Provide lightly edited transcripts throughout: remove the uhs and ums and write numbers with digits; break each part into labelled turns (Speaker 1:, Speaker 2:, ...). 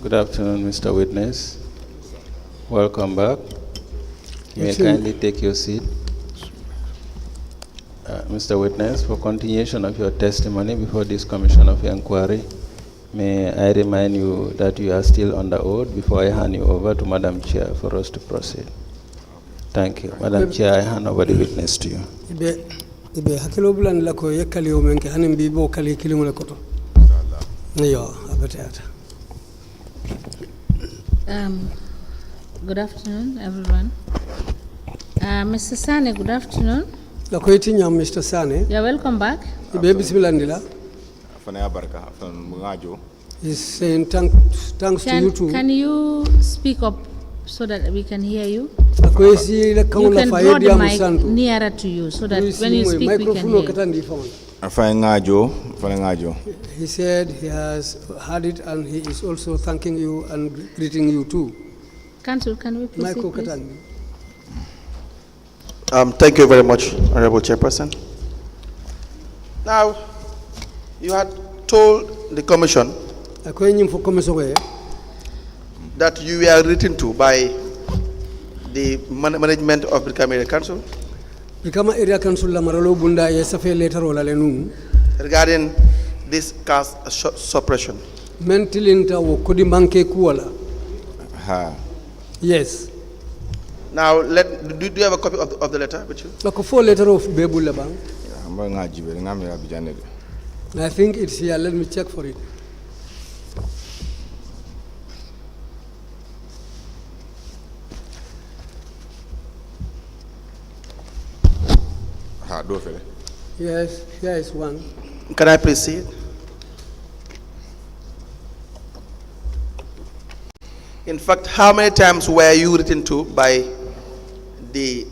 Speaker 1: Good afternoon, Mr. Witness. Welcome back. You may kindly take your seat. Mr. Witness, for continuation of your testimony before this Commission of Inquiry, may I remind you that you are still under oath before I hand you over to Madam Chair for us to proceed. Thank you. Madam Chair, I hand over the witness to you.
Speaker 2: Good afternoon, everyone. Mr. Sanneh, good afternoon.
Speaker 3: Mr. Sanneh.
Speaker 2: You're welcome back.
Speaker 3: He's saying thanks to you too.
Speaker 2: Can you speak up so that we can hear you? You can draw the mic nearer to you so that when you speak we can hear you.
Speaker 3: He said he has heard it and he is also thanking you and greeting you too.
Speaker 2: Council, can we proceed, please?
Speaker 4: Thank you very much, Honorable Chairperson. Now, you had told the Commission that you were written to by the management of Brikama Area Council.
Speaker 3: Brikama Area Council la maralo bunda yesafe letter wala lenum
Speaker 4: regarding this caste suppression.
Speaker 3: Mentilinta wo kodi manke kuwala. Yes.
Speaker 4: Now, do you have a copy of the letter with you?
Speaker 3: Like a 4 letter of Bebu Labang. I think it's here. Let me check for it. Yes, here is one.
Speaker 4: Can I please see it? In fact, how many times were you written to by the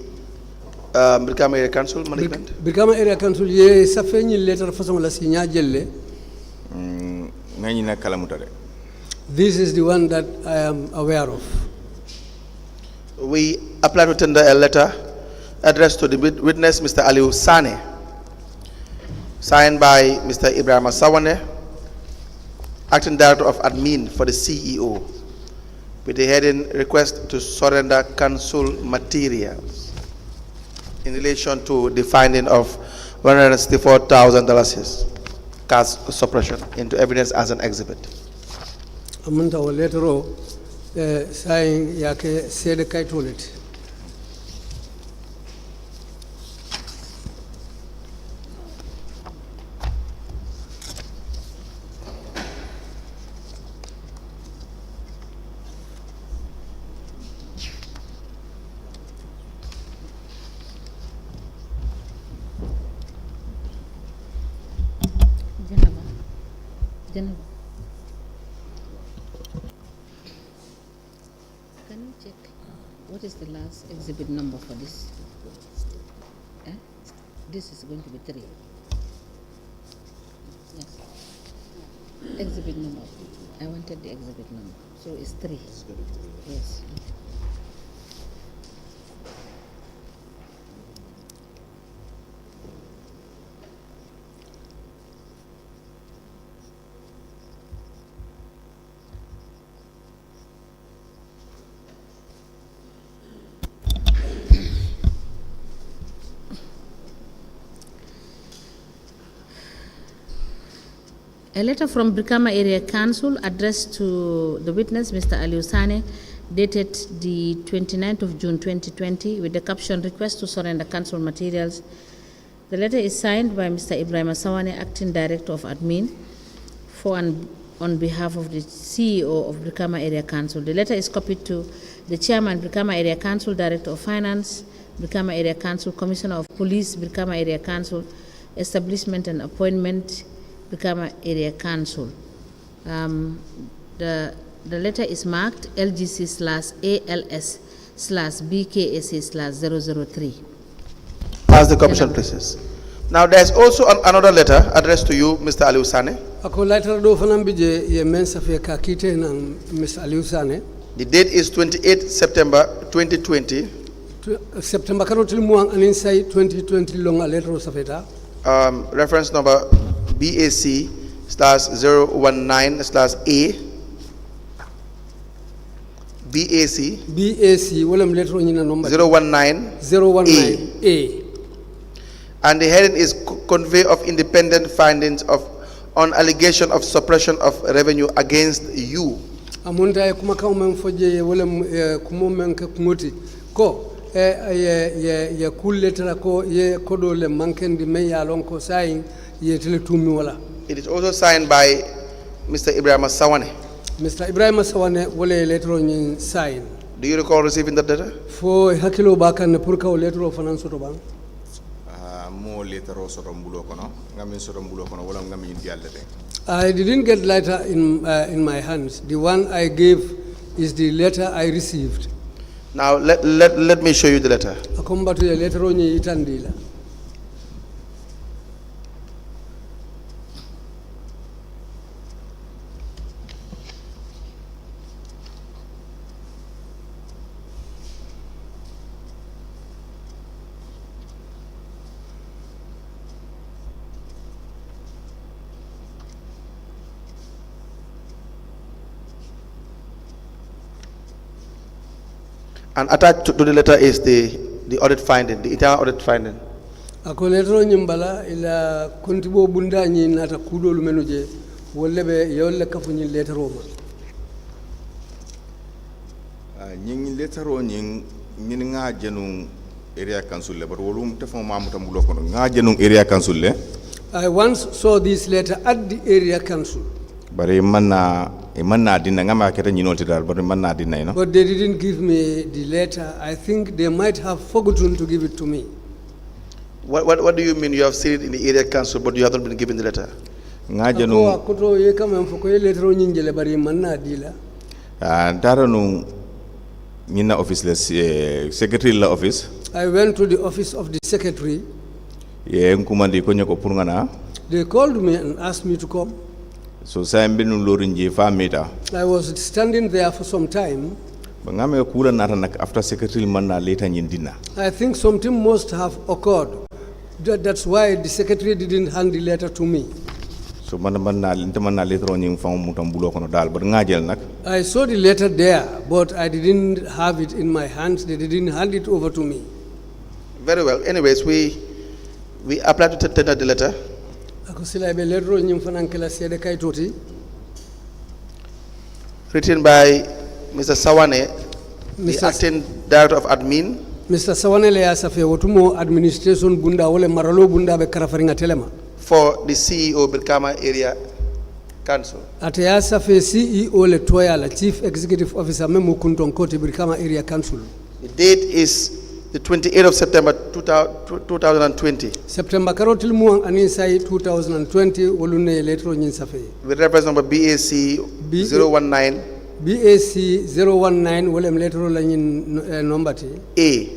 Speaker 4: Brikama Area Council management?
Speaker 3: Brikama Area Council ye safeni letter façon la signa jelle. This is the one that I am aware of.
Speaker 4: We apply to tender a letter addressed to the witness, Mr. Alieu Sanneh, signed by Mr. Sanneh, Acting Director of Admin for the CEO, with the heading request to surrender council materials in relation to the finding of $164,000 caste suppression into evidence as an exhibit.
Speaker 3: Amanda wa letter saying yake sede kai toilet.
Speaker 2: Can you check what is the last exhibit number for this? This is going to be 3. Yes. Exhibit number. I wanted the exhibit number. So it's 3. Yes. A letter from Brikama Area Council addressed to the witness, Mr. Alieu Sanneh, dated the 29th of June 2020 with the caption, request to surrender council materials. The letter is signed by Mr. Sanneh, Acting Director of Admin, for and on behalf of the CEO of Brikama Area Council. The letter is copied to the Chairman, Brikama Area Council, Director of Finance, Brikama Area Council, Commissioner of Police, Brikama Area Council, Establishment and Appointment, Brikama Area Council. The letter is marked LGC/ALS/BKSA/003.
Speaker 4: As the Commission places. Now, there's also another letter addressed to you, Mr. Alieu Sanneh.
Speaker 3: Ako letter do fanambije ye mensa fe ka kite na Mr. Alieu Sanneh.
Speaker 4: The date is 28 September 2020.
Speaker 3: September karotil muang anin say 2020 longa letter safeta.
Speaker 4: Reference number BAC/019/A. BAC
Speaker 3: BAC wolem letter nyina number
Speaker 4: 019
Speaker 3: 019A.
Speaker 4: and the heading is convey of independent findings on allegation of suppression of revenue against you.
Speaker 3: Amunta e kuma kaw men fojje wolem kumo men ka ngoti ko ye kulletara ko ye kodole mankendi men ya lon ko sayin ye tele tumi wala.
Speaker 4: It is also signed by Mr. Ibrahim Sanneh.
Speaker 3: Mr. Ibrahim Sanneh wole letter nyin sign.
Speaker 4: Do you recall receiving that letter?
Speaker 3: Fo hakilo bakan ne pour ka letter o fanan soto bang.
Speaker 5: Mo letter o soto mbulo kono ngami soto mbulo kono wala ngami indi allete.
Speaker 3: I didn't get letter in my hands. The one I gave is the letter I received.
Speaker 4: Now let me show you the letter.
Speaker 3: Akombatu ya letter o nyi itandila.
Speaker 4: And attached to the letter is the audit finding, the internal audit finding.
Speaker 3: Ako letter nyimbala ila kontibo bunda nyi nata kudo lumenuje wolebe yolle kafu nyi letter oma.
Speaker 5: Nying letter o nying nga jenu area council le but wolum tefon mamuta mbulo kono nga jenu area council le.
Speaker 3: I once saw this letter at the area council.
Speaker 5: Bari manna dinna ngama kete nyinolti dal but manna dinna no.
Speaker 3: But they didn't give me the letter. I think they might have forgotten to give it to me.
Speaker 4: What do you mean you have seen it in the area council but you haven't been given the letter?
Speaker 5: Nga jenu
Speaker 3: koto ye kama mfoko ye letter nyinjele bari manna dila.
Speaker 5: Daro no nyina office le secretary la office.
Speaker 3: I went to the office of the secretary.
Speaker 5: Ye nkumandi ko nyako pour ngana.
Speaker 3: They called me and asked me to come.
Speaker 5: So sambinu lorinje fa meta.
Speaker 3: I was standing there for some time.
Speaker 5: Ngame kula nata nak after secretary manna later nyindina.
Speaker 3: I think something must have occurred. That's why the secretary didn't hand the letter to me.
Speaker 5: So manna later on nying fam mutam bulo kono dal but ngajel nak.
Speaker 3: I saw the letter there, but I didn't have it in my hands. They didn't hand it over to me.
Speaker 4: Very well. Anyways, we applied to tender the letter. Written by Mr. Sanneh, the acting director of admin.
Speaker 3: Mr. Sanneh le asafe wotumo administration bunda wole maralo bunda be karafaringa telema.
Speaker 4: For the CEO Brikama area council.
Speaker 3: Ate asafe CEO le toya la chief executive officer memu kuntonkoti Brikama area council.
Speaker 4: The date is the 28th of September 2020.
Speaker 3: September karotil muang anisai 2020 wolune letro nyin safe.
Speaker 4: With reference number BAC 019.
Speaker 3: BAC 019 wolem letro la nyin nombati.
Speaker 4: A.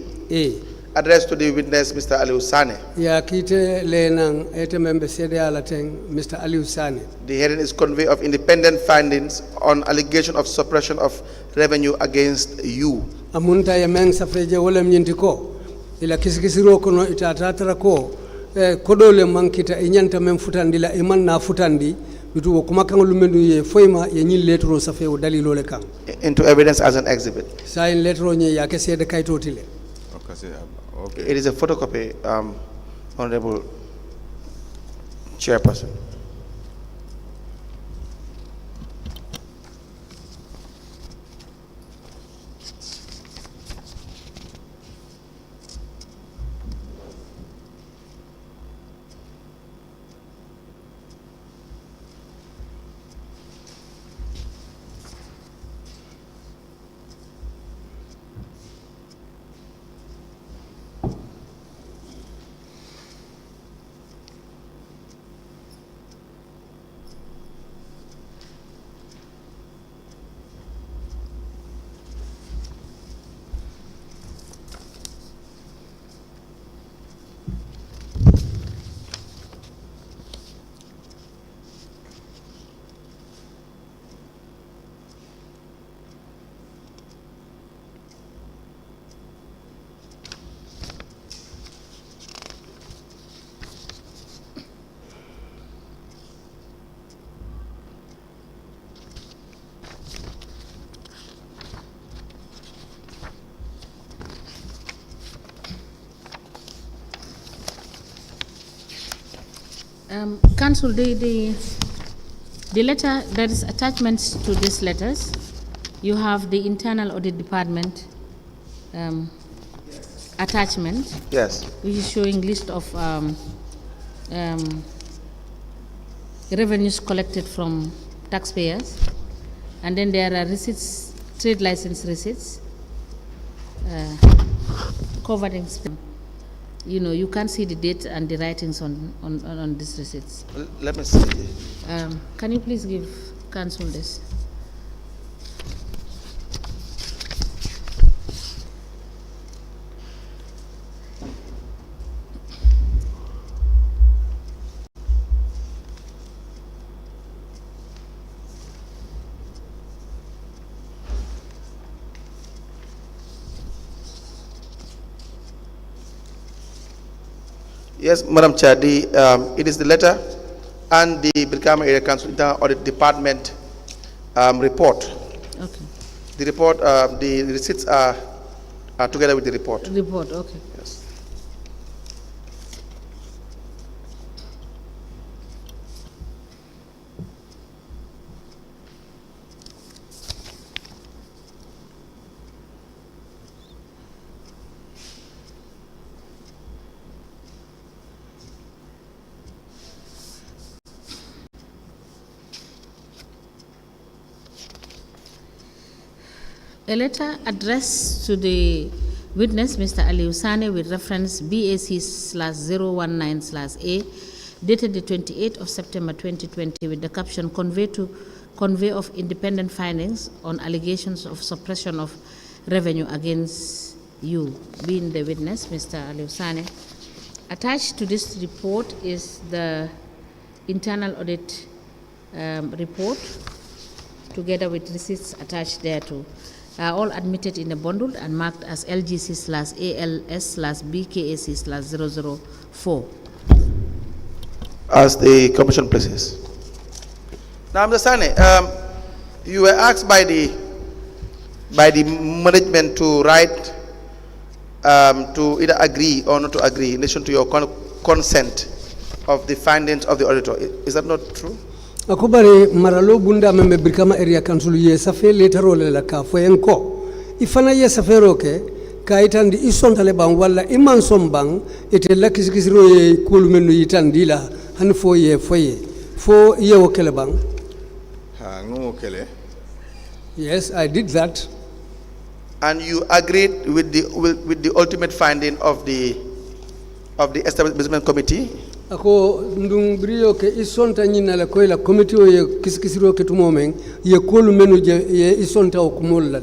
Speaker 4: Addressed to the witness Mr. Alieu Sanneh.
Speaker 3: Ya kite le nang ete membe sede ala teng Mr. Alieu Sanneh.
Speaker 4: The heading is convey of independent findings on allegation of suppression of revenue against you.
Speaker 3: Amunta ya meng safeje wolem nyinti ko ila kisikisiro kono itatatara ko kodole mankita inyanta mem futandi la iman na futandi bitu kuma kan lumendu ye foima ye nyin letro safe o dalilo le kan
Speaker 4: into evidence as an exhibit.
Speaker 3: Sign letro nye ya kese de kaito tile.
Speaker 4: Okay. It is a photocopy, Honorable Chairperson.
Speaker 2: Council, the letter, there is attachments to these letters. You have the internal audit department attachment.
Speaker 4: Yes.
Speaker 2: Which is showing list of revenues collected from taxpayers. And then there are receipts, trade license receipts, covering. You know, you can't see the date and the writings on these receipts.
Speaker 4: Let me see.
Speaker 2: Can you please give council this?
Speaker 4: Yes, Madam Chair, it is the letter and the Brikama Area Council Internal Audit Department report.
Speaker 2: Okay.
Speaker 4: The report, the receipts are together with the report.
Speaker 2: Report, okay.
Speaker 4: Yes.
Speaker 2: A letter addressed to the witness, Mr. Alieu Sanneh, with reference BAC/019/A, dated the 28th of September 2020, with the caption convey of independent findings on allegations of suppression of revenue against you, being the witness, Mr. Alieu Sanneh. Attached to this report is the internal audit report, together with receipts attached thereto. Are all admitted in a bundle and marked as LGC/ALS/BKAC/004.
Speaker 4: As the commission places. Now, Mr. Sanneh, you were asked by the management to write to either agree or not to agree in relation to your consent of the findings of the auditor. Is that not true?
Speaker 3: Akubari maralo bunda membe Brikama Area Council ye safe letero le la ka foyenko ifana ye safero ke ka itandi isontale bang wala iman sombang ite la kisikisiro ye kulumenu yitandila han fo ye fo ye okele bang
Speaker 5: ha ngo kele.
Speaker 3: Yes, I did that.
Speaker 4: And you agreed with the ultimate finding of the establishment committee?
Speaker 3: Ako ndung brio ke isonta nyina la koila committee o ye kisikisiro ke tumomen ye kolu menu je ye isonta o kumolla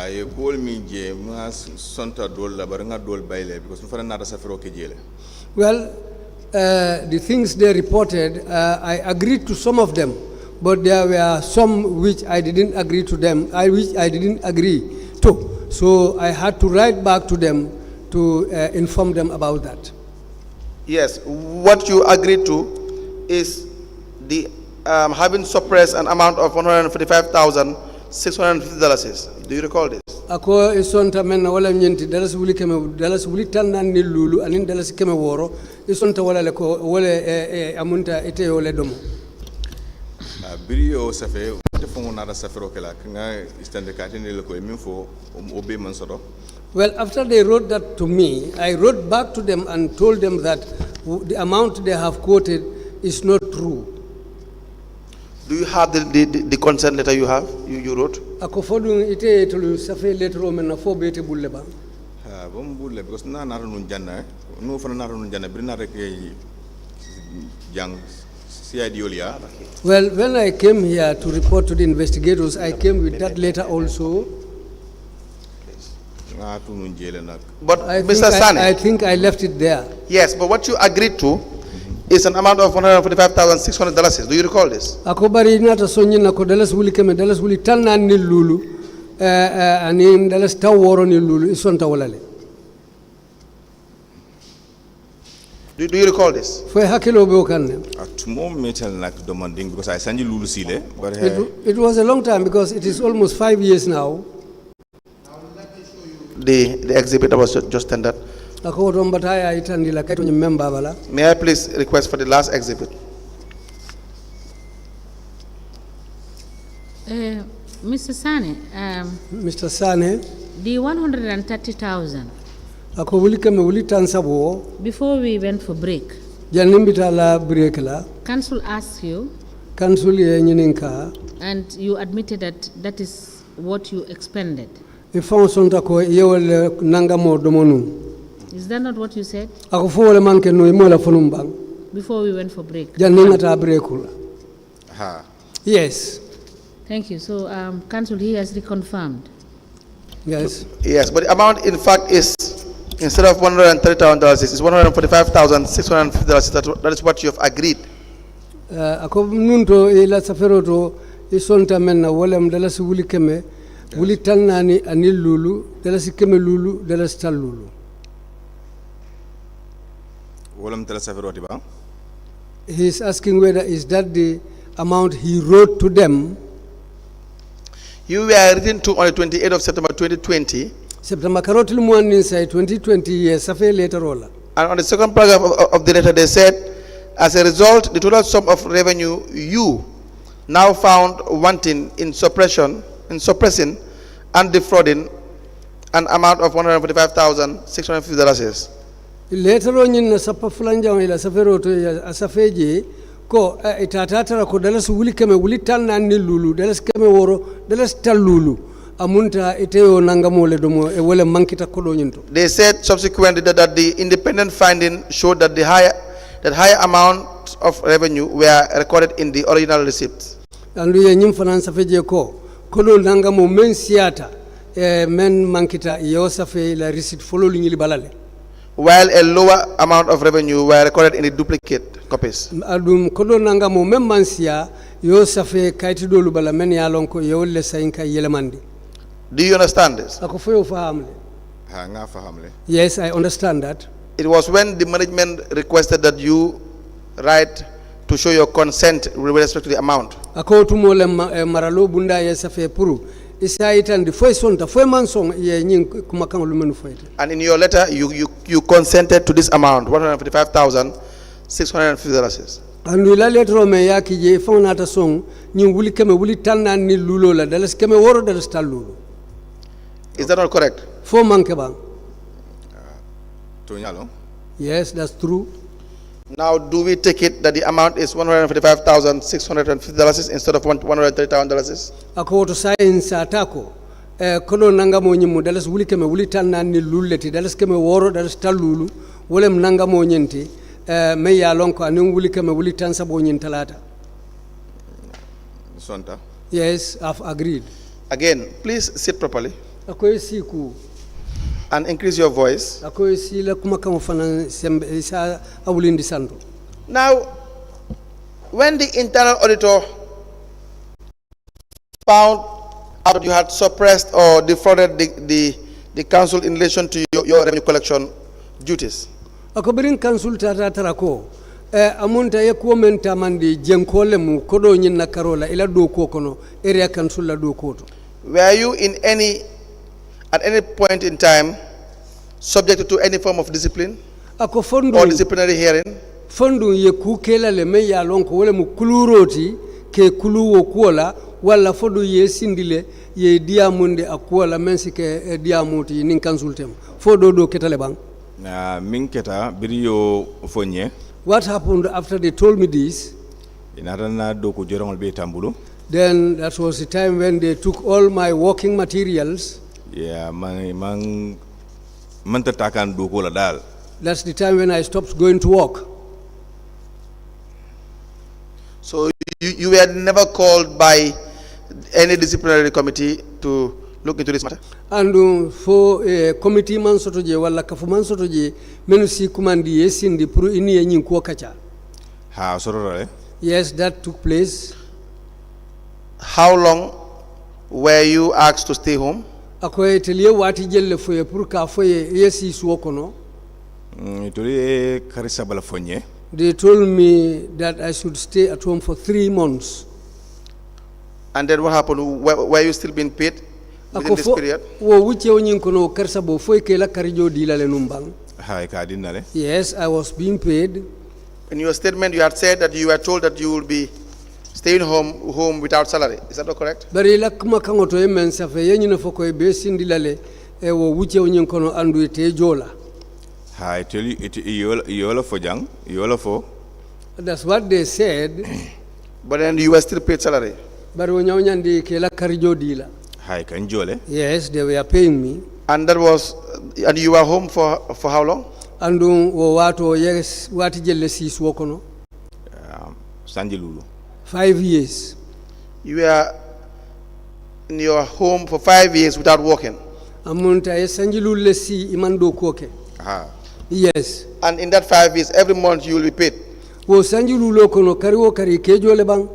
Speaker 5: ye kol mi je ma sonta dol la bar nga dol bayle because fana nata safero ke jele.
Speaker 3: Well, the things they reported, I agreed to some of them, but there were some which I didn't agree to them, which I didn't agree to. So I had to write back to them to inform them about that.
Speaker 4: Yes, what you agreed to is the having suppressed an amount of $145,650. Do you recall this?
Speaker 3: Ako isonta men wala nyenti dalas wuli tan nan ni lulu anin dalas keme woro isonta wala le ko wala amunta ite wala domo.
Speaker 5: Brio safe te fongo nada safero kala nga istande katini le ko minfo obe man sodo.
Speaker 3: Well, after they wrote that to me, I wrote back to them and told them that the amount they have quoted is not true.
Speaker 4: Do you have the consent letter you wrote?
Speaker 3: Ako fodun ite tolu safe letter o men na fo bete bulle ba.
Speaker 5: Ha bom bulle because na naro nun janna no fana naro nun janna brina rek jang CID olia.
Speaker 3: Well, when I came here to report to the investigators, I came with that letter also.
Speaker 4: But Mr. Sanneh,
Speaker 3: I think I left it there.
Speaker 4: Yes, but what you agreed to is an amount of $145,600. Do you recall this?
Speaker 3: Akobari nata sonyi na ko dalas wuli keme dalas wuli tanna ni lulu ani dalas taworo ni lulu isonta walale.
Speaker 4: Do you recall this?
Speaker 3: Foi hakilo be okanne.
Speaker 5: Tomorrow meeting like demanding because I send you lulu sile. But
Speaker 3: it was a long time because it is almost 5 years now.
Speaker 4: The exhibit that was just tendered.
Speaker 3: ako to mbataya itandila kaito member bala.
Speaker 4: May I please request for the last exhibit?
Speaker 2: Mr. Sanneh,
Speaker 3: Mr. Sanneh,
Speaker 2: the 130,000,
Speaker 3: ako wuli kame wuli tansabo
Speaker 2: before we went for break,
Speaker 3: janimbita la break la
Speaker 2: council asked you
Speaker 3: council ye nyininka
Speaker 2: and you admitted that that is what you expended.
Speaker 3: ifon sonta ko yewole nangamo domonu.
Speaker 2: Is that not what you said
Speaker 3: Ako fo wala manke no imola fonum bang
Speaker 2: before we went for break?
Speaker 3: janingata breakula.
Speaker 5: Ha.
Speaker 3: Yes.
Speaker 2: Thank you. So, council, he has reconfirmed.
Speaker 3: Yes.
Speaker 4: Yes, but the amount in fact is, instead of $130,000, it's $145,650. That is what you have agreed.
Speaker 3: Ako nunto ila safero to isonta menna wala mdalasi wuli keme wuli tanani anil lulu dalasi keme lulu dalasi tal lulu.
Speaker 5: Wolam tele safero tiba.
Speaker 3: He is asking whether is that the amount he wrote to them.
Speaker 4: You were written to on the 28th of September 2020.
Speaker 3: September karotil muan inside 2020 years safe later all.
Speaker 4: And on the second paragraph of the letter, they said, as a result, the total sum of revenue you now found wanting in suppressing and defrauding an amount of $145,650.
Speaker 3: Later on in sapa fulanja ila safero to asafeje ko itatata ko dalas wuli keme wuli tan nan ni lulu dalas keme woro dalas tal lulu amunta iteo nangamole domo e wala mankita ko do nyinto.
Speaker 4: They said subsequently that the independent finding showed that higher amount of revenue were recorded in the original receipts.
Speaker 3: Andu ye nyim fanan safeje ko do nangamo men siata men mankita yo safe la receipt follow li balale.
Speaker 4: While a lower amount of revenue were recorded in the duplicate copies.
Speaker 3: Adum kodo nangamo memmansia yo safe kaiti dolu bala men ya lonko yo le sainka yelemandi.
Speaker 4: Do you understand this?
Speaker 3: Ako foyo fahamle.
Speaker 5: Ha nga fahamle.
Speaker 3: Yes, I understand that.
Speaker 4: It was when the management requested that you write to show your consent with respect to the amount.
Speaker 3: Ako tumole maralo bunda ye safe puru. Isa itandi foy sonta foy mansong ye nyin kumakang lumenu foyte.
Speaker 4: And in your letter, you consented to this amount, $155,650.
Speaker 3: Andu ila letro me yaki je fonata song nyin wuli keme wuli tanna ni lulo la dalas keme woro dalas tal lulu.
Speaker 4: Is that not correct?
Speaker 3: Fo manke bang.
Speaker 5: To nyalo.
Speaker 3: Yes, that's true.
Speaker 4: Now, do we take it that the amount is $155,650 instead of $130,000?
Speaker 3: Ako to science atako kodo nangamo nyimu dalas wuli keme wuli tanna ni luleti dalas keme woro dalas tal lulu wolem nangamo nyenti me ya lonko anin wuli keme wuli tan sabo nyin talata.
Speaker 5: Sonta.
Speaker 3: Yes, I've agreed.
Speaker 4: Again, please sit properly
Speaker 3: Ako siku
Speaker 4: and increase your voice.
Speaker 3: ako sila kumakang fana sembe isa awulindi santo.
Speaker 4: Now, when the internal auditor found out that you had suppressed or defrauded the council in relation to your revenue collection duties,
Speaker 3: Ako birin consulta tara ko amunta ye ko men tamandi jenkole mu kodo nyin na karola ila do ko kono area council la do ko to.
Speaker 4: were you at any point in time subjected to any form of discipline
Speaker 3: Ako fondu
Speaker 4: or disciplinary hearing?
Speaker 3: fondu ye ku kelale me ya lonko wala mu kuluroti ke kuluwo kuola wala fodu ye sindile ye diamunde akuola mensi ke diamuti nin consultem fodo do ketale bang.
Speaker 5: Min keta biriyo fonye.
Speaker 3: What happened after they told me this?
Speaker 5: Inarana do ko jorongol be tambulo.
Speaker 3: Then that was the time when they took all my working materials.
Speaker 5: Yeah, man tatakan do ko la dal.
Speaker 3: That's the time when I stopped going to work.
Speaker 4: So you were never called by any disciplinary committee to look into this matter?
Speaker 3: And for a committee man sotoje wala kafu man sotoje menu si kumandi yesindi puru ini yenyin kuwa kacha.
Speaker 5: Ha sorore.
Speaker 3: Yes, that took place.
Speaker 4: How long were you asked to stay home?
Speaker 3: Akoye telie wati jelle foye puru ka foye yesi suokono.
Speaker 5: Itoli karisa bala fonye.
Speaker 3: They told me that I should stay at home for 3 months.
Speaker 4: And then what happened? Were you still being paid within this period?
Speaker 3: Wo wuche onyin kono karsa bo foye ke la karijo dilale numbang.
Speaker 5: Hai kadinale.
Speaker 3: Yes, I was being paid.
Speaker 4: In your statement, you had said that you were told that you will be staying home without salary. Is that not correct?
Speaker 3: Bari la kuma kango to yemen sa fe yenyi na foko e be sindilale e wo wuce onyin kono andu te jola.
Speaker 5: Hai tell it yola for jang, yola for.
Speaker 3: That's what they said.
Speaker 4: But then you were still paid salary.
Speaker 3: Bari wo nyawnyandi ke la karijo dila.
Speaker 5: Hai kanjole.
Speaker 3: Yes, they were paying me.
Speaker 4: And that was, and you were home for how long?
Speaker 3: Andu wo wato yes wati jelle sis wokono.
Speaker 5: Sanjilulu.
Speaker 3: 5 years.
Speaker 4: You were in your home for 5 years without working.
Speaker 3: Amunta e sanjilulu si imando koke.
Speaker 5: Aha.
Speaker 3: Yes.
Speaker 4: And in that 5 years, every month you will be paid.
Speaker 3: Wo sanjilulu kono kariwo kari kejole bang.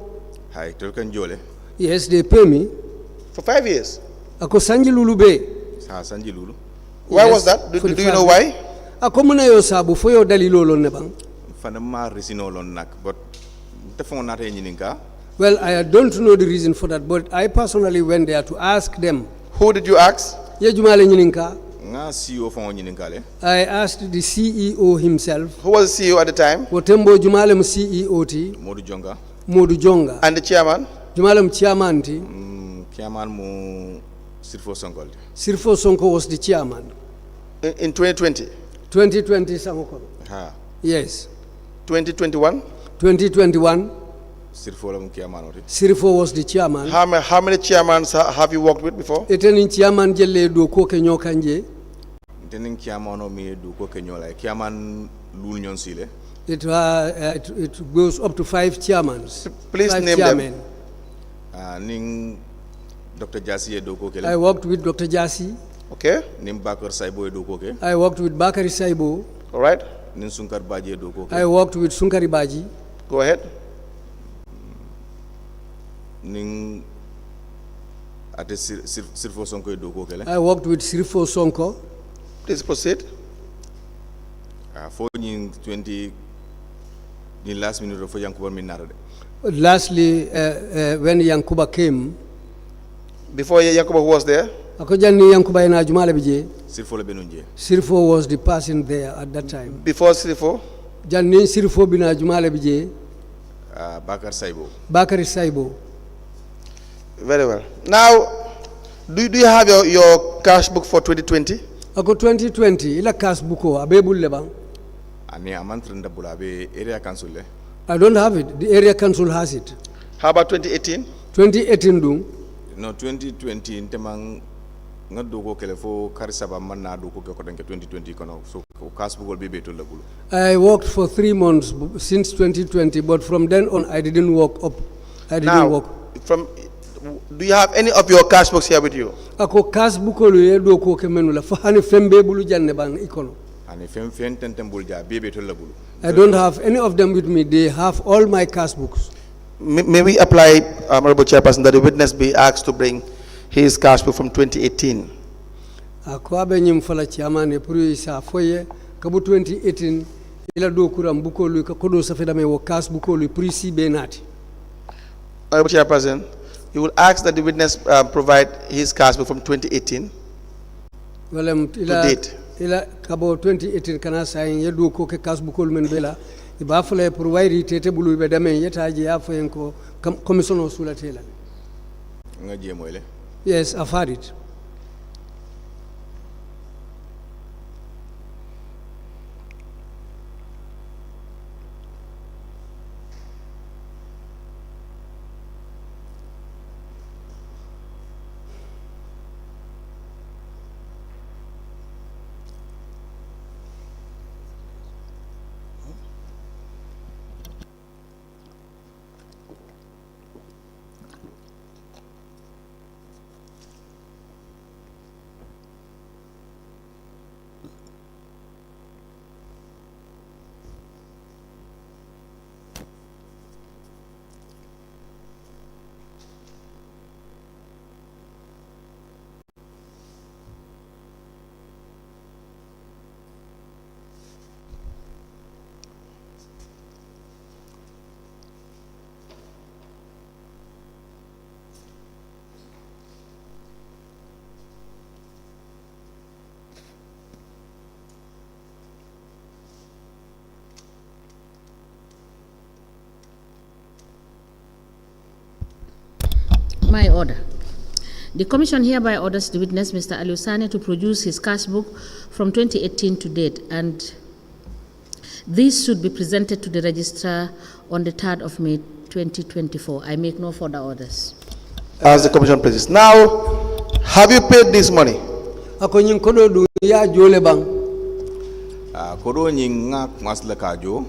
Speaker 5: Hai tol kanjole.
Speaker 3: Yes, they pay me.
Speaker 4: For 5 years.
Speaker 3: Ako sanjilulu be.
Speaker 5: Ha sanjilulu.
Speaker 4: Why
Speaker 3: Yes,
Speaker 4: was that? Do
Speaker 3: for the
Speaker 4: you know
Speaker 3: 5
Speaker 4: why?
Speaker 3: Ako muna yo sabu fo yo dalilo lon ne bang.
Speaker 5: Fanama resinolon nak, but tefon nate nyininka.
Speaker 3: Well, I don't know the reason for that, but I personally went there to ask them.
Speaker 4: Who did you ask?
Speaker 3: Ye jumale nyininka.
Speaker 5: Nga CEO fon nyininka le.
Speaker 3: I asked the CEO himself.
Speaker 4: Who was the CEO at the time?
Speaker 3: Wotembo jumale mu CEO ti.
Speaker 5: Modu jonga.
Speaker 3: Modu Jonga.
Speaker 4: And the chairman?
Speaker 3: Jumale mu chairman ti.
Speaker 5: Kiaman mu Sirfo Songol.
Speaker 3: Sirfo Sonko was the chairman.
Speaker 4: In 2020?
Speaker 3: 2020 sangoko.
Speaker 5: Ha.
Speaker 3: Yes.
Speaker 4: 2021?
Speaker 3: 2021.
Speaker 5: Sirfo la mu Kiaman oti.
Speaker 3: Sirfo was the chairman.
Speaker 4: How many chairmans have you worked with before?
Speaker 3: Etenin chairman jelle do ko ke nyokanje.
Speaker 5: Tenin Kiaman o mi du ko kenyola. Kiaman lul nyon sile.
Speaker 3: It goes up to 5 chairmen.
Speaker 4: Please
Speaker 3: 5
Speaker 4: name
Speaker 3: chairmen.
Speaker 5: them. Ning Dr. Jasi do ko kele.
Speaker 3: I worked with Dr. Jasi.
Speaker 4: Okay.
Speaker 5: Nim Bakar Saibo do ko ke.
Speaker 3: I worked with Bakari Saibo.
Speaker 4: All right.
Speaker 5: Nin Sunkar Baji do ko ke.
Speaker 3: I worked with Sunkari Baji.
Speaker 4: Go ahead.
Speaker 5: Ning ate Sirfo Sonko do ko kele.
Speaker 3: I worked with Sirfo Sonko.
Speaker 4: Please proceed.
Speaker 5: For 20 the last minute for Yankuba Minarade.
Speaker 3: Lastly, when Yankuba came,
Speaker 4: Before Yakuba was there?
Speaker 3: Akojani Yankuba ina Jumale bije.
Speaker 5: Sirfo le benunje.
Speaker 3: Sirfo was the person there at that time.
Speaker 4: Before Sirifo?
Speaker 3: Janni Sirfo bina Jumale bije.
Speaker 5: Bakar Saibo.
Speaker 3: Bakari Saibo.
Speaker 4: Very well. Now, do you have your cash book for 2020?
Speaker 3: Ako 2020 ila cash buko abebul lebang.
Speaker 5: Ani amantrenda bulabe area council le.
Speaker 3: I don't have it. The area council has it.
Speaker 4: How about 2018?
Speaker 3: 2018 dung.
Speaker 5: No 2020 ntemang ngado ko kele fo karisaba manna do ko ko danke 2020 kono so cash book be beto labulu.
Speaker 3: I worked for 3 months since 2020, but from then on I didn't work up. I didn't work.
Speaker 4: Do you have any of your cash books here with you?
Speaker 3: Ako cash buko lu yedo ko ke menula fa hani fembe bulu janne bang ikono.
Speaker 5: Ani fem tentem bulja be beto labulu.
Speaker 3: I don't have any of them with me. They have all my cash books.
Speaker 4: May we apply, Honorable Chairperson, that the witness be asked to bring his cash book from 2018?
Speaker 3: Ako abe nyim fala chairman pour isa foye kabu 2018 ila do kuram buko lu ka kodo sa feda me wo cash buko lu pour si benati.
Speaker 4: Honorable Chairperson, you will ask that the witness provide his cash book from 2018
Speaker 3: Walem
Speaker 4: to date.
Speaker 3: ila kabo 2018 kana sayin yedo ko ke cash buko lu men bela iba fala pour wayri tete bulu be dame yetaji ya foyen ko commission o sula tela.
Speaker 5: Nga jemoyle.
Speaker 3: Yes, I've had it.
Speaker 2: My order. The Commission hereby orders the witness, Mr. Alieu Sanneh, to produce his cash book from 2018 to date, and this should be presented to the registrar on the 3rd of May 2024. I make no further orders.
Speaker 4: As the Commission pleases. Now, have you paid this money?
Speaker 3: Ako nyin kodo du ya jole bang.
Speaker 5: Kodo nying ngak masla kajo.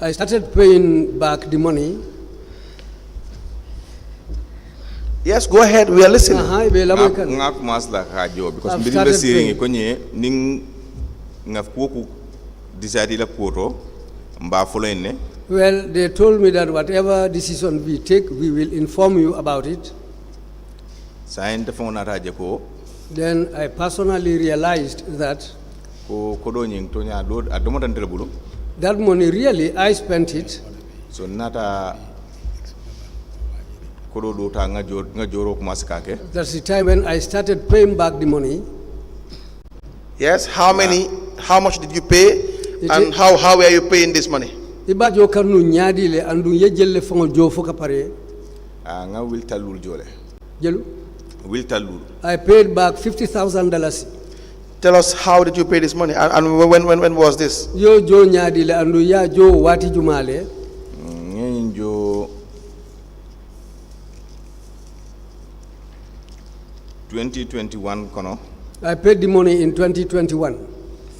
Speaker 3: I started paying back the money.
Speaker 4: Yes, go ahead. We are listening.
Speaker 5: Ngak masla kajo because mbili le siringi konye ning ngafkuku decide la kuoto mba follow ne.
Speaker 3: Well, they told me that whatever decision we take, we will inform you about it. Then I personally realized that that money, really, I spent it.
Speaker 5: So nata
Speaker 3: that's the time when I started paying back the money.
Speaker 4: Yes, how much did you pay, and how were you paying this money?
Speaker 3: Iba jo kanu nyadi le andu yejelle fongo jo foka pare.
Speaker 5: Nga will talul jole.
Speaker 3: Jelu?
Speaker 5: Will talul.
Speaker 3: I paid back $50,000.
Speaker 4: Tell us, how did you pay this money, and when was this?
Speaker 3: Yo jo nyadi le andu ya jo wati jumale.
Speaker 5: Jo 2021 kono.
Speaker 3: I paid the money in 2021.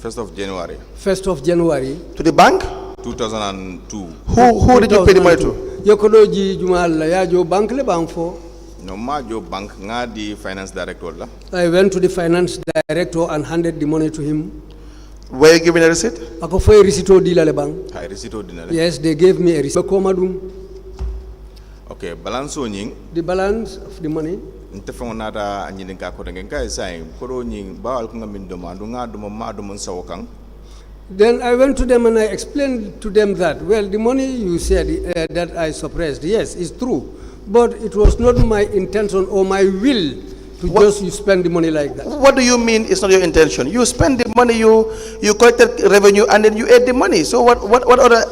Speaker 5: 1st of January.
Speaker 3: 1st of January.
Speaker 4: To the bank?
Speaker 5: 2002.
Speaker 4: Who did you pay the money to?
Speaker 3: Yokodo ji jumala ya jo bank le bank fo.
Speaker 5: No ma jo bank nga di finance director la.
Speaker 3: I went to the finance director and handed the money to him.
Speaker 4: Were you given a receipt?
Speaker 3: Ako foi receipt di la le bank.
Speaker 5: Hay receipt di la.
Speaker 3: Yes, they gave me a receipt.
Speaker 5: Okay, balance o nying.
Speaker 3: The balance of the money.
Speaker 5: Ntefo nada anyini ka ko dengen kai sai ko nying bawal ko ngamin do mandu nga do ma do mon sawokang.
Speaker 3: Then I went to them and I explained to them that, well, the money you said that I suppressed, yes, it's true. But it was not my intention or my will to you spend the money like that.
Speaker 4: What do you mean it's not your intention? You spend the money, you collected revenue, and then you ate the money. So what other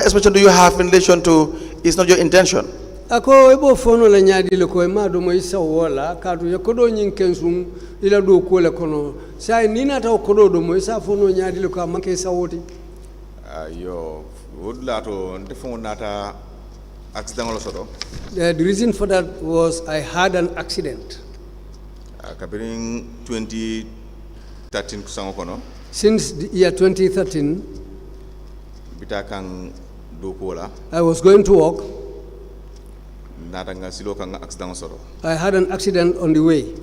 Speaker 4: explanation do you have in relation to it's not your intention?
Speaker 3: Ako ebo fono la nyadi le ko ma do mo isa wala ka to yakodo nyin kensum ila do ko le kono sai nina ta kodo do mo isa fono nyadi le ko make isa woti
Speaker 5: yo wodla to ndefo nata accident lo soto.
Speaker 3: The reason for that was I had an accident.
Speaker 5: Kabirin 2013 kusango kono.
Speaker 3: Since the year 2013
Speaker 5: bitakang do ko la.
Speaker 3: I was going to work. I had an accident on the way.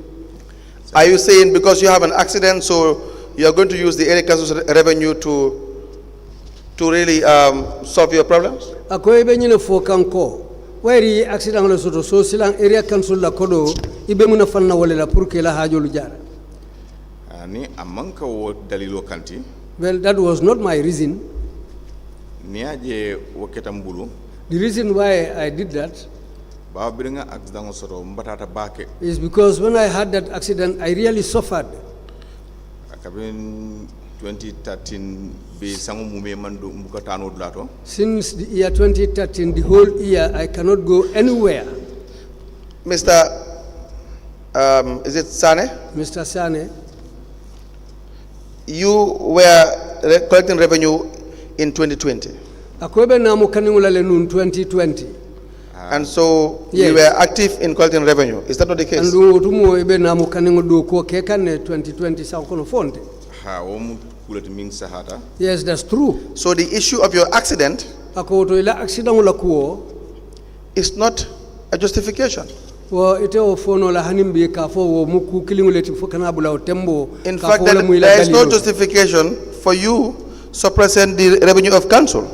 Speaker 4: Are you saying because you have an accident, so you are going to use the area council's revenue to really solve your problems?
Speaker 3: Ako ibe nyine fo kanko. Wari accident lo soto so silang area council la kodo ibe muna fanna wala la pour que la hajo lu jara.
Speaker 5: Ani amanka wo dalilo kanti.
Speaker 3: Well, that was not my reason.
Speaker 5: Ni aje waketambulu.
Speaker 3: The reason why I did that
Speaker 5: is
Speaker 3: because when I had that accident, I really suffered.
Speaker 5: 2013,
Speaker 3: since the year 2013, the whole year, I cannot go anywhere.
Speaker 4: Mr. Is it Sanneh?
Speaker 3: Mr. Sanneh.
Speaker 4: You were collecting revenue in 2020.
Speaker 3: 2020.
Speaker 4: And so
Speaker 3: yes,
Speaker 4: you were active in collecting revenue. Is that not the case?
Speaker 3: Yes, that's true.
Speaker 4: So the issue of your accident is not a justification.
Speaker 3: In fact,
Speaker 4: there is no justification for you suppressing the revenue of council.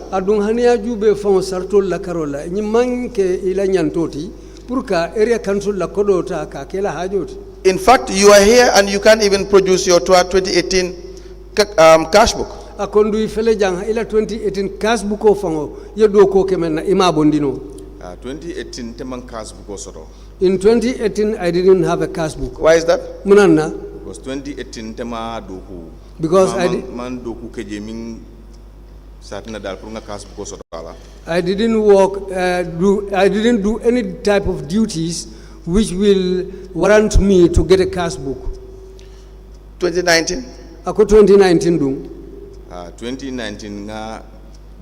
Speaker 4: In fact, you are here and you can't even produce your 2018 cash book.
Speaker 3: 2018 cash book
Speaker 5: 2018 temang cash book soro.
Speaker 3: In 2018 I didn't have a cash book.
Speaker 4: Why is that?
Speaker 5: Because 2018 tema doku.
Speaker 3: Because I didn't work. I didn't do any type of duties which will warrant me to get a cash book.
Speaker 4: 2019?
Speaker 3: Ako 2019 dung.
Speaker 5: 2019 nga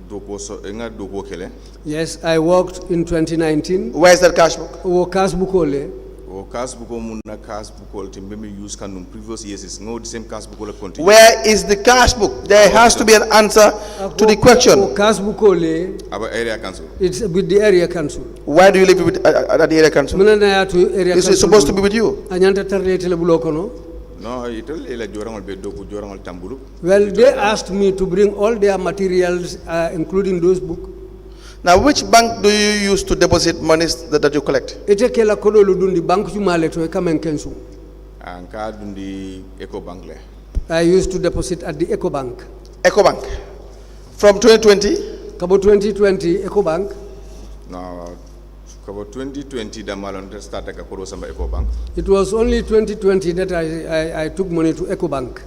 Speaker 5: doko kele.
Speaker 3: Yes, I worked in 2019.
Speaker 4: Where is that cash book?
Speaker 3: O cash book ole.
Speaker 5: O cash book muna cash book ol timbe me use kanum previous years is no the same cash book ol continue.
Speaker 4: Where is the cash book? There has to be an answer to the question.
Speaker 3: O cash book ole.
Speaker 5: About area council.
Speaker 3: It's with the area council.
Speaker 4: Why do you live with, at the area council? This is supposed to be with you.
Speaker 3: Anyanta tarletele buloko no.
Speaker 5: No,
Speaker 3: well, they asked me to bring all their materials, including those books.
Speaker 4: Now, which bank do you use to deposit monies that you collect?
Speaker 3: Ete kela kodo ludundi bank jumale to ekamen kensu.
Speaker 5: Anka dundi Eco Bank le.
Speaker 3: I used to deposit at the Eco Bank.
Speaker 4: Eco Bank. From 2020?
Speaker 3: Kabo 2020 Eco Bank.
Speaker 5: No. About 2020, the Malon started a Eco Bank.
Speaker 3: It was only 2020 that I took money to Eco Bank.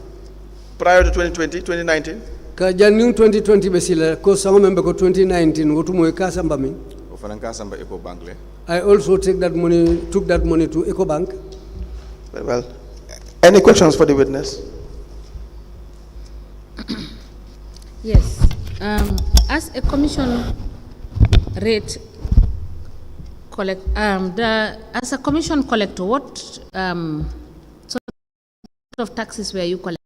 Speaker 4: Prior to 2020, 2019?
Speaker 3: Ka January 2020 besila ko sango member ko 2019 wotu mo ka samba mi.
Speaker 5: Ofananka samba Eco Bank le.
Speaker 3: I also took that money to Eco Bank.
Speaker 4: Very well. Any questions for the witness?
Speaker 2: Yes. As a commission rate as a commission collector, what sort of taxes were you collecting?